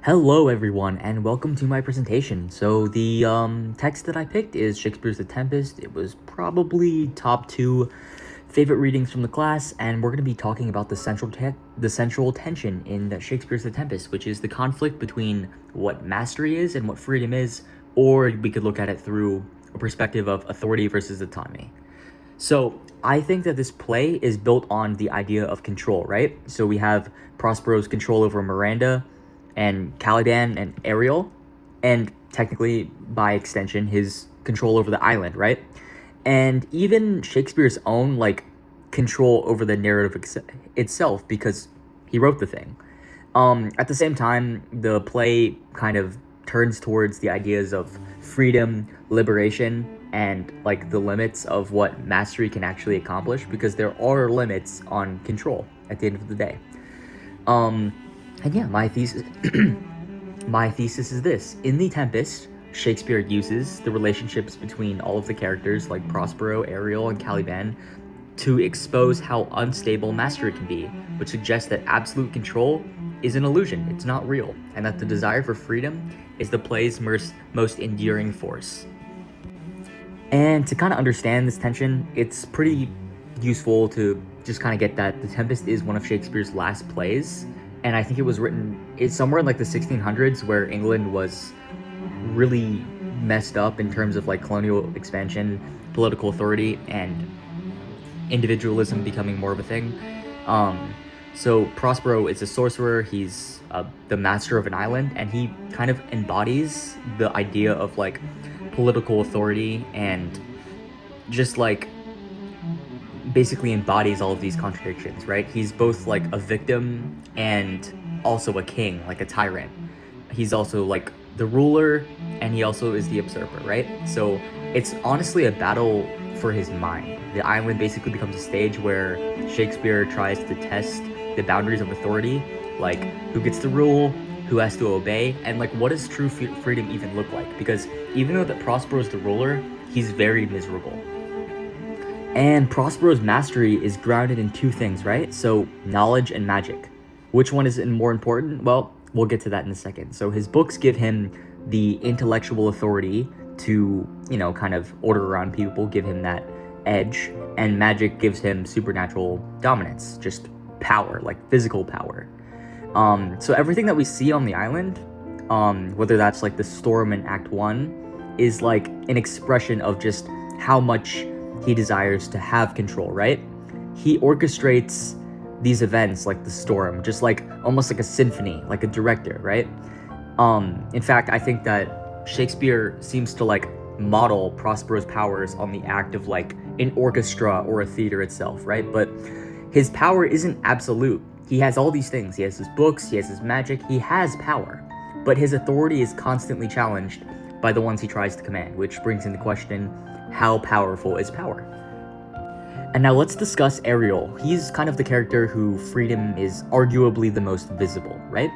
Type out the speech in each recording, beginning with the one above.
Hello everyone and welcome to my presentation. So the text that I picked is Shakespeare's The Tempest. It was probably top 2 favorite readings from the class, and we're going to be talking about the central tension in Shakespeare's The Tempest, which is the conflict between what mastery is and what freedom is, or we could look at it through a perspective of authority versus autonomy. So I think that this play is built on the idea of control, right? So we have Prospero's control over Miranda and Caliban and Ariel, and technically, by extension, his control over the island, right? And even Shakespeare's own, control over the narrative itself, because he wrote the thing. At the same time, the play kind of turns towards the ideas of freedom, liberation, and, the limits of what mastery can actually accomplish, because there are limits on control at the end of the day. And yeah, my thesis is this. In The Tempest, Shakespeare uses the relationships between all of the characters like Prospero, Ariel, and Caliban to expose how unstable mastery can be, which suggests that absolute control is an illusion, it's not real, and that the desire for freedom is the play's most enduring force. And to kind of understand this tension, it's pretty useful to just kind of get that The Tempest is one of Shakespeare's last plays. And I think it's somewhere in the 1600s, where England was really messed up in terms of colonial expansion, political authority, and individualism becoming more of a thing. So Prospero is a sorcerer. He's the master of an island, and he kind of embodies the idea of political authority, and just basically embodies all of these contradictions, right? He's both a victim and also a king, a tyrant. He's also the ruler, and he also is the observer, right? So it's honestly a battle for his mind. The island basically becomes a stage where Shakespeare tries to test the boundaries of authority, who gets to rule, who has to obey, and what does true freedom even look like? Because even though that Prospero is the ruler, he's very miserable. And Prospero's mastery is grounded in 2 things, right? So knowledge and magic. Which one is more important? Well, we'll get to that in a second. So his books give him the intellectual authority to, kind of order around people, give him that edge. And magic gives him supernatural dominance, just power, physical power. So everything that we see on the island, whether that's the storm in Act 1, is an expression of just how much he desires to have control, right? He orchestrates these events like the storm, just almost like a symphony, like a director, right? In fact, I think that Shakespeare seems to model Prospero's powers on the act of an orchestra or a theater itself, right? But his power isn't absolute. He has all these things. He has his books, he has his magic, he has power. But his authority is constantly challenged by the ones he tries to command, which brings into question, how powerful is power? And now let's discuss Ariel. He's kind of the character who freedom is arguably the most visible, right?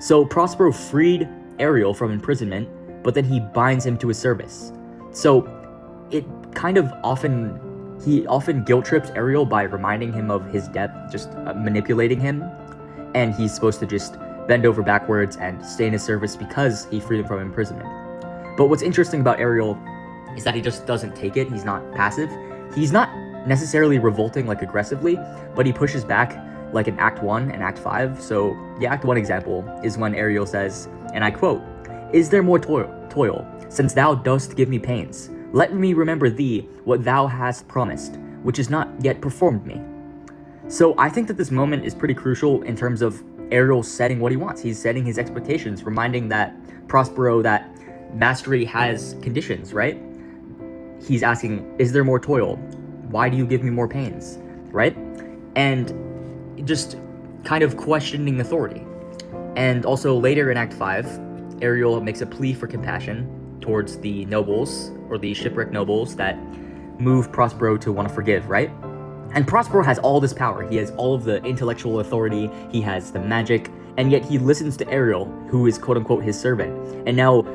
So Prospero freed Ariel from imprisonment, but then he binds him to his service. So it kind of he often guilt trips Ariel by reminding him of his debt, just manipulating him, and he's supposed to just bend over backwards and stay in his service because he freed him from imprisonment. But what's interesting about Ariel is that he just doesn't take it. He's not passive. He's not necessarily revolting aggressively, but he pushes back in Act 1 and Act 5. So the Act 1 example is when Ariel says, and I quote, "Is there more toil, since thou dost give me pains? Let me remember thee what thou hast promised, which is not yet performed me." So I think that this moment is pretty crucial in terms of Ariel setting what he wants. He's setting his expectations, reminding that Prospero that mastery has conditions, right? He's asking, is there more toil? Why do you give me more pains, right? And just kind of questioning authority. And also later in Act 5, Ariel makes a plea for compassion towards the nobles, or the shipwrecked nobles, that move Prospero to want to forgive, right? And Prospero has all this power. He has all of the intellectual authority, he has the magic, and yet he listens to Ariel, who is quote-unquote his servant. And now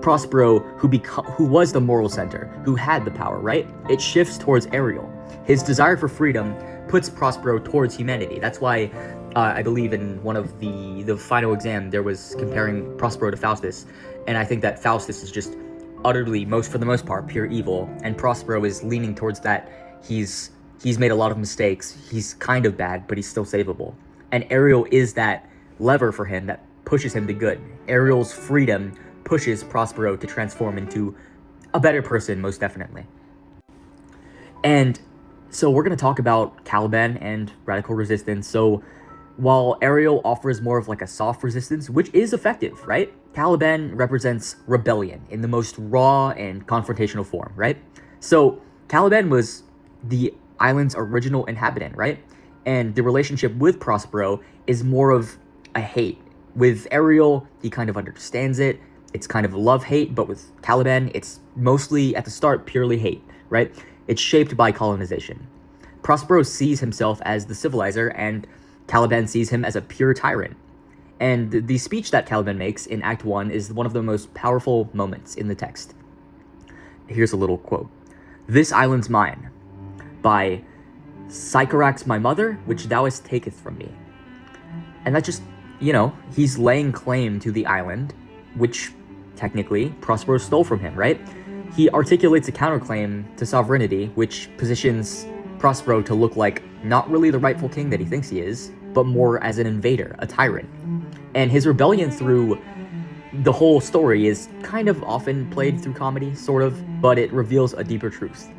Prospero, who was the moral center, who had the power, right? It shifts towards Ariel. His desire for freedom puts Prospero towards humanity. That's why I believe in one of the final exam, there was comparing Prospero to Faustus, and I think that Faustus is just utterly, for the most part, pure evil, and Prospero is leaning towards that. He's made a lot of mistakes. He's kind of bad, but he's still savable. And Ariel is that lever for him that pushes him to good. Ariel's freedom pushes Prospero to transform into a better person, most definitely. And so we're going to talk about Caliban and radical resistance. So while Ariel offers more of like a soft resistance, which is effective, right? Caliban represents rebellion in the most raw and confrontational form, right? So Caliban was the island's original inhabitant, right? And the relationship with Prospero is more of a hate. With Ariel, he kind of understands it. It's kind of love-hate, but with Caliban, it's mostly, at the start, purely hate, right? It's shaped by colonization. Prospero sees himself as the civilizer, and Caliban sees him as a pure tyrant. And the speech that Caliban makes in Act 1 is one of the most powerful moments in the text. Here's a little quote. "This island's mine, by Sycorax my mother, which thou hast taketh from me." And that just, he's laying claim to the island, which technically Prospero stole from him, right? He articulates a counterclaim to sovereignty, which positions Prospero to look like not really the rightful king that he thinks he is, but more as an invader, a tyrant. And his rebellion through the whole story is kind of often played through comedy, sort of, but it reveals a deeper truth.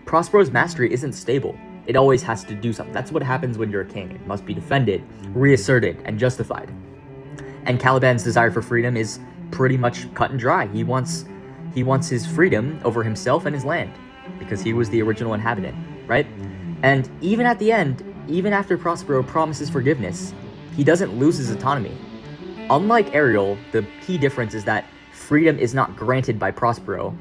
Prospero's mastery isn't stable. It always has to do something. That's what happens when you're a king. It must be defended, reasserted, and justified. And Caliban's desire for freedom is pretty much cut and dry. He wants his freedom over himself and his land, because he was the original inhabitant, right? And even at the end, even after Prospero promises forgiveness, he doesn't lose his autonomy. Unlike Ariel, the key difference is that freedom is not granted by Prospero.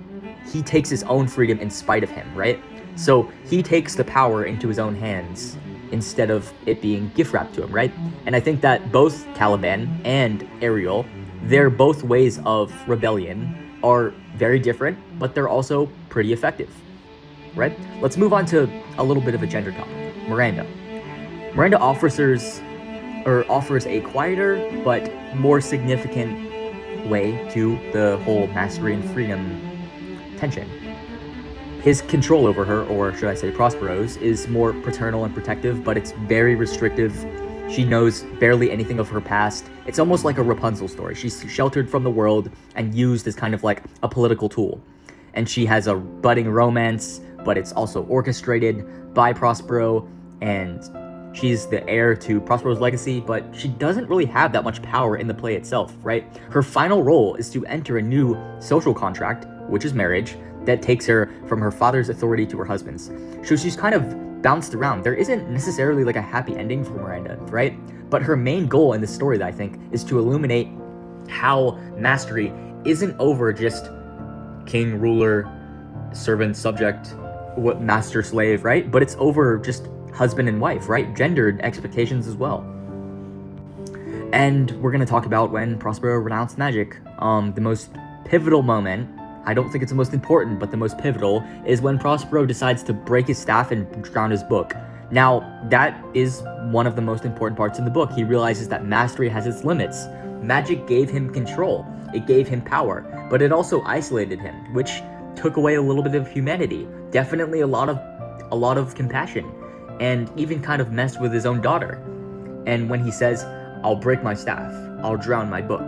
He takes his own freedom in spite of him, right? So he takes the power into his own hands instead of it being gift-wrapped to him, right? And I think that both Caliban and Ariel, their both ways of rebellion are very different, but they're also pretty effective, right? Let's move on to a little bit of a gender topic. Miranda. Miranda offers a quieter but more significant way to the whole mastery and freedom tension. His control over her, or should I say Prospero's, is more paternal and protective, but it's very restrictive. She knows barely anything of her past. It's almost like a Rapunzel story. She's sheltered from the world and used as kind of like a political tool. And she has a budding romance, but it's also orchestrated by Prospero, and she's the heir to Prospero's legacy, but she doesn't really have that much power in the play itself, right? Her final role is to enter a new social contract, which is marriage, that takes her from her father's authority to her husband's. So she's kind of bounced around. There isn't necessarily like a happy ending for Miranda, right? But her main goal in this story, that I think, is to illuminate how mastery isn't over just king, ruler, servant, subject, master, slave, right? But it's over just husband and wife, right? Gendered expectations as well. And we're going to talk about when Prospero renounced magic. The most pivotal moment, I don't think it's the most important, but the most pivotal, is when Prospero decides to break his staff and drown his book. Now, that is one of the most important parts in the book. He realizes that mastery has its limits. Magic gave him control. It gave him power, but it also isolated him, which took away a little bit of humanity. Definitely a lot of compassion, and even kind of messed with his own daughter. And when he says, "I'll break my staff, I'll drown my book,"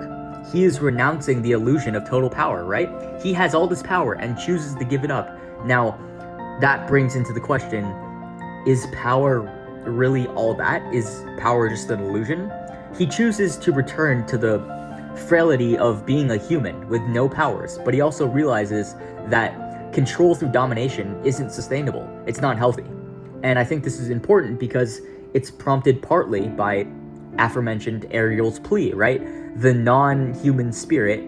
he is renouncing the illusion of total power, right? He has all this power and chooses to give it up. Now, that brings into the question, is power really all that? Is power just an illusion? He chooses to return to the frailty of being a human with no powers, but he also realizes that control through domination isn't sustainable. It's not healthy. And I think this is important because it's prompted partly by aforementioned Ariel's plea, right? The non-human spirit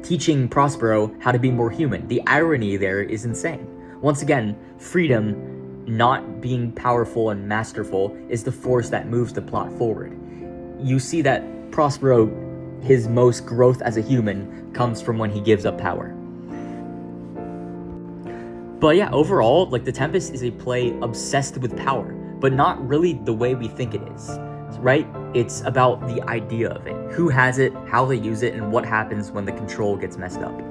teaching Prospero how to be more human. The irony there is insane. Once again, freedom, not being powerful and masterful, is the force that moves the plot forward. You see that Prospero, his most growth as a human, comes from when he gives up power. But yeah, overall, The Tempest is a play obsessed with power, but not really the way we think it is. right? It's about the idea of it. Who has it, how they use it, and what happens when the control gets messed up.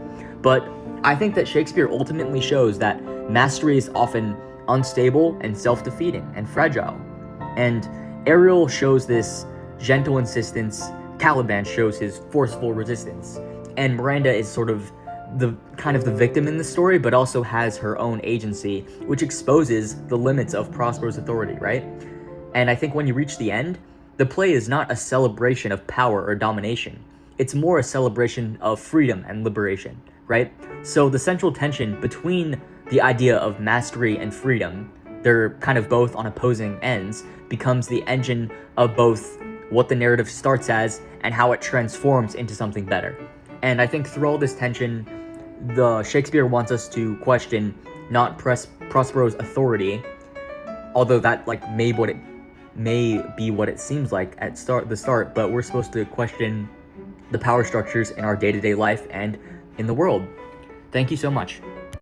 But I think that Shakespeare ultimately shows that mastery is often unstable and self-defeating and fragile. And Ariel shows this gentle insistence, Caliban shows his forceful resistance. And Miranda is sort of the victim in the story, but also has her own agency, which exposes the limits of Prospero's authority, right? And I think when you reach the end, the play is not a celebration of power or domination. It's more a celebration of freedom and liberation, right? So the central tension between the idea of mastery and freedom, they're kind of both on opposing ends, becomes the engine of both what the narrative starts as and how it transforms into something better. And I think through all this tension, the Shakespeare wants us to question not Prospero's authority, although that may be what it seems like at the start, but we're supposed to question the power structures in our day-to-day life and in the world. Thank you so much.